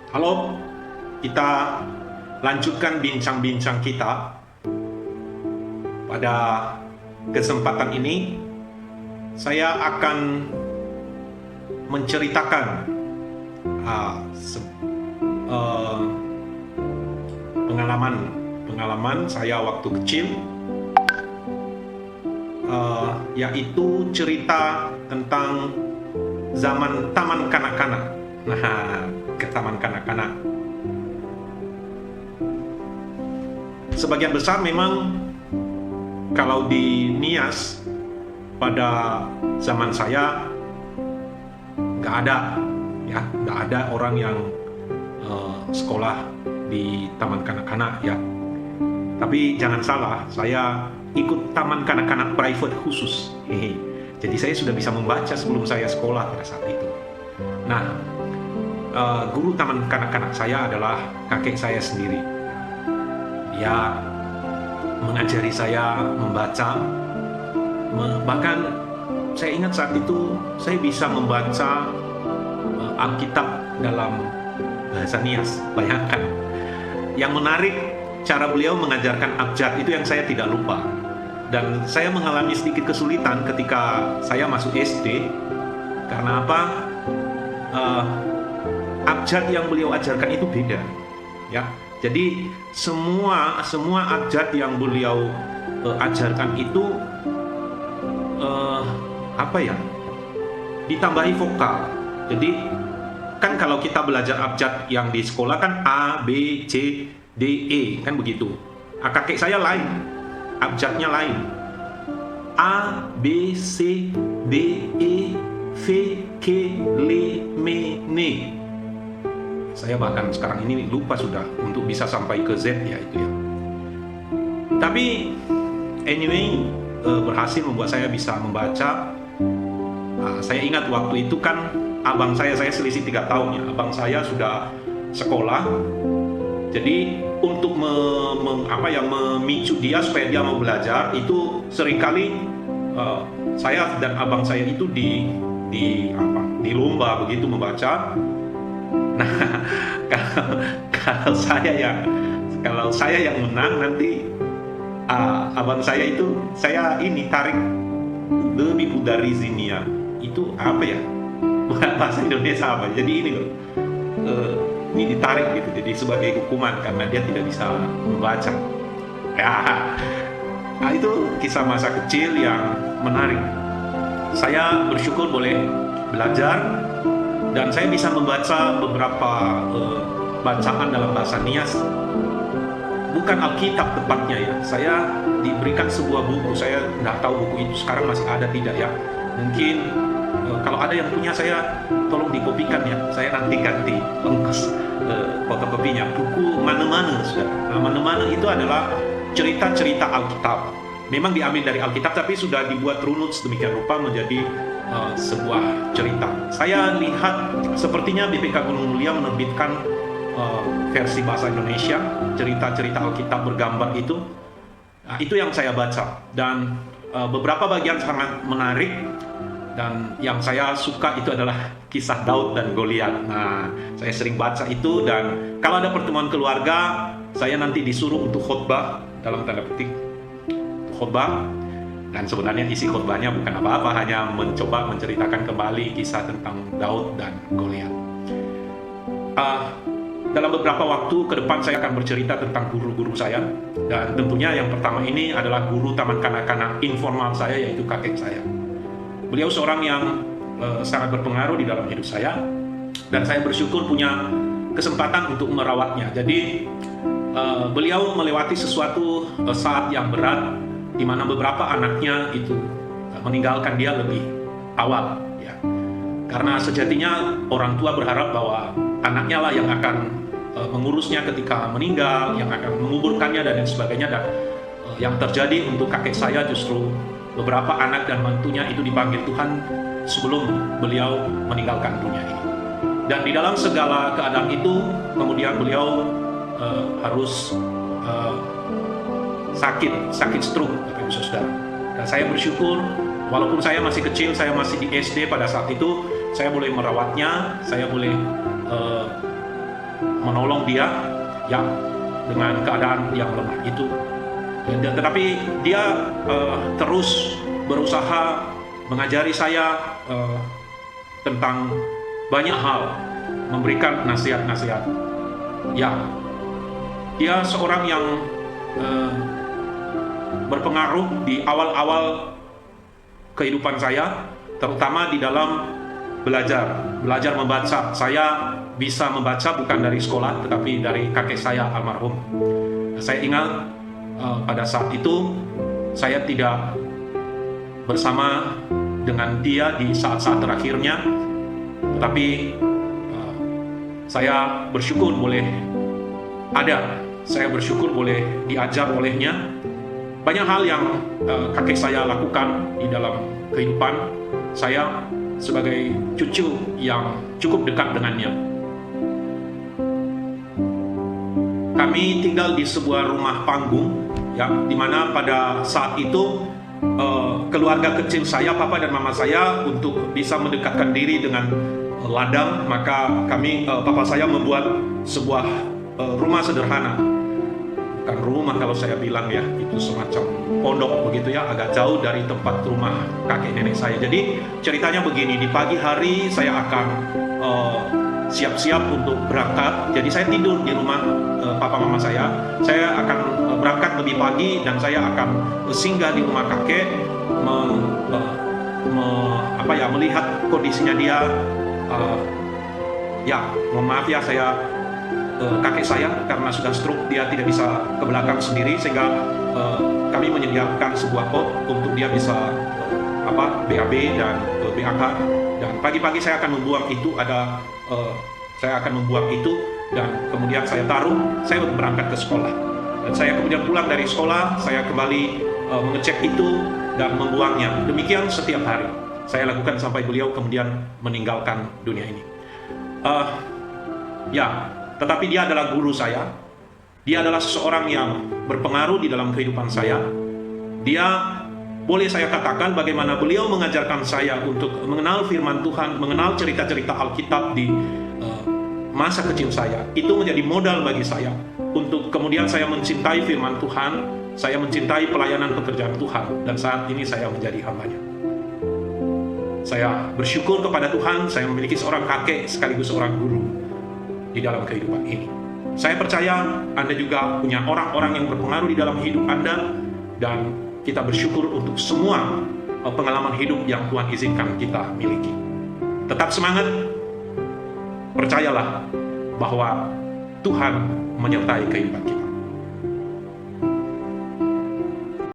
Halo, kita lanjutkan bincang-bincang kita. Pada kesempatan ini, saya akan menceritakan pengalaman saya waktu kecil, yaitu cerita tentang zaman taman kanak-kanak. Nah, ke taman kanak-kanak. Sebagian besar memang kalau di Nias pada zaman saya nggak ada orang yang sekolah di taman kanak-kanak ya. Tapi jangan salah, saya ikut taman kanak-kanak private khusus. Jadi saya sudah bisa membaca sebelum saya sekolah pada saat itu. Nah, guru taman kanak-kanak saya adalah kakek saya sendiri. Dia mengajari saya membaca, bahkan saya ingat saat itu saya bisa membaca Alkitab dalam bahasa Nias. Bayangkan, yang menarik cara beliau mengajarkan abjad itu yang saya tidak lupa. Dan saya mengalami sedikit kesulitan ketika saya masuk SD. Karena apa? Abjad yang beliau ajarkan itu beda, ya. Jadi semua abjad yang beliau ajarkan itu ditambahi vokal. Jadi kan kalau kita belajar abjad yang di sekolah kan A, B, C, D, E kan begitu. Kakek saya lain, abjadnya lain. A, B, C, D, E, V, K, L, M, N. Saya bahkan sekarang ini lupa sudah untuk bisa sampai ke Z ya itu ya. Tapi anyway, berhasil membuat saya bisa membaca. Saya ingat waktu itu kan abang saya selisih 3 tahun ya. Abang saya sudah sekolah. Jadi untuk memicu dia supaya dia mau belajar itu seringkali saya dan abang saya itu di lomba begitu membaca. Nah, kalau saya yang menang nanti abang saya itu saya tarik lebih dari zinia. Itu apa ya? Bahasa Indonesia apa? Jadi ini loh. Ini ditarik gitu. Jadi sebagai hukuman karena dia tidak bisa membaca. Itu kisah masa kecil yang menarik. Saya bersyukur boleh belajar. Dan saya bisa membaca beberapa bacaan dalam bahasa Nias. Bukan Alkitab tepatnya ya. Saya diberikan sebuah buku. Saya nggak tahu buku itu sekarang masih ada tidak ya. Mungkin kalau ada yang punya saya tolong dikopikan ya. Saya nanti ganti ongkos fotokopinya. Buku Mana-Mana sudah. Nah, Mana-Mana itu adalah cerita-cerita Alkitab. Memang diambil dari Alkitab tapi sudah dibuat runut sedemikian rupa menjadi sebuah cerita. Saya lihat sepertinya BPK Gunung Mulia menerbitkan versi bahasa Indonesia, cerita-cerita Alkitab bergambar itu. Nah, itu yang saya baca dan beberapa bagian sangat menarik dan yang saya suka itu adalah kisah Daud dan Goliat. Nah, saya sering baca itu dan kalau ada pertemuan keluarga, saya nanti disuruh untuk khotbah dalam tanda petik khotbah. Dan sebenarnya isi khotbahnya bukan apa-apa, hanya mencoba menceritakan kembali kisah tentang Daud dan Goliat. Dalam beberapa waktu ke depan saya akan bercerita tentang guru-guru saya. Dan tentunya yang pertama ini adalah guru taman kanak-kanak informal saya, yaitu kakek saya. Beliau seorang yang sangat berpengaruh di dalam hidup saya. Dan saya bersyukur punya kesempatan untuk merawatnya. Jadi beliau melewati sesuatu saat yang berat, di mana beberapa anaknya itu meninggalkan dia lebih awal ya. Karena sejatinya orang tua berharap bahwa anaknya lah yang akan mengurusnya ketika meninggal, yang akan menguburkannya dan lain sebagainya. Dan yang terjadi untuk kakek saya justru beberapa anak dan mantunya itu dipanggil Tuhan sebelum beliau meninggalkan dunia ini. Dan di dalam segala keadaan itu kemudian beliau harus sakit stroke, Bapak Ibu Saudara. Dan saya bersyukur, walaupun saya masih kecil, saya masih di SD pada saat itu, saya boleh merawatnya, saya boleh menolong dia ya dengan keadaan yang lemah itu. Tetapi dia terus berusaha mengajari saya tentang banyak hal, memberikan nasihat-nasihat. Ya, dia seorang yang berpengaruh di awal-awal kehidupan saya, terutama di dalam belajar membaca. Saya bisa membaca bukan dari sekolah, tetapi dari kakek saya almarhum. Saya ingat pada saat itu saya tidak bersama dengan dia di saat-saat terakhirnya, tetapi saya bersyukur boleh ada, saya bersyukur boleh diajar olehnya. Banyak hal yang kakek saya lakukan di dalam kehidupan saya sebagai cucu yang cukup dekat dengannya. Kami tinggal di sebuah rumah panggung, ya, di mana pada saat itu keluarga kecil saya, papa dan mama saya, untuk bisa mendekatkan diri dengan ladang, maka papa saya membuat sebuah rumah sederhana. Bukan rumah kalau saya bilang ya, itu semacam pondok begitu ya, agak jauh dari tempat rumah kakek nenek saya. Jadi ceritanya begini, di pagi hari saya akan siap-siap untuk berangkat. Jadi saya tidur di rumah papa mama saya. Saya akan berangkat lebih pagi dan saya akan singgah di rumah kakek, melihat kondisinya dia. Mohon maaf ya, saya kakek saya karena sudah stroke, dia tidak bisa ke belakang sendiri, sehingga kami menyediakan sebuah pot untuk dia bisa BAB dan BAK. Dan pagi-pagi saya akan membuang itu, dan kemudian saya taruh, saya berangkat ke sekolah. Dan saya kemudian pulang dari sekolah, saya kembali mengecek itu dan membuangnya. Demikian setiap hari saya lakukan sampai beliau kemudian meninggalkan dunia ini. Tetapi dia adalah guru saya. Dia adalah seseorang yang berpengaruh di dalam kehidupan saya. Dia, boleh saya katakan, bagaimana beliau mengajarkan saya untuk mengenal firman Tuhan, mengenal cerita-cerita Alkitab di masa kecil saya. Itu menjadi modal bagi saya untuk kemudian saya mencintai firman Tuhan, saya mencintai pelayanan pekerjaan Tuhan, dan saat ini saya menjadi hamba-Nya. Saya bersyukur kepada Tuhan, saya memiliki seorang kakek sekaligus seorang guru di dalam kehidupan ini. Saya percaya Anda juga punya orang-orang yang berpengaruh di dalam hidup Anda, dan kita bersyukur untuk semua pengalaman hidup yang Tuhan izinkan kita miliki. Tetap semangat, percayalah bahwa Tuhan menyertai kehidupan kita.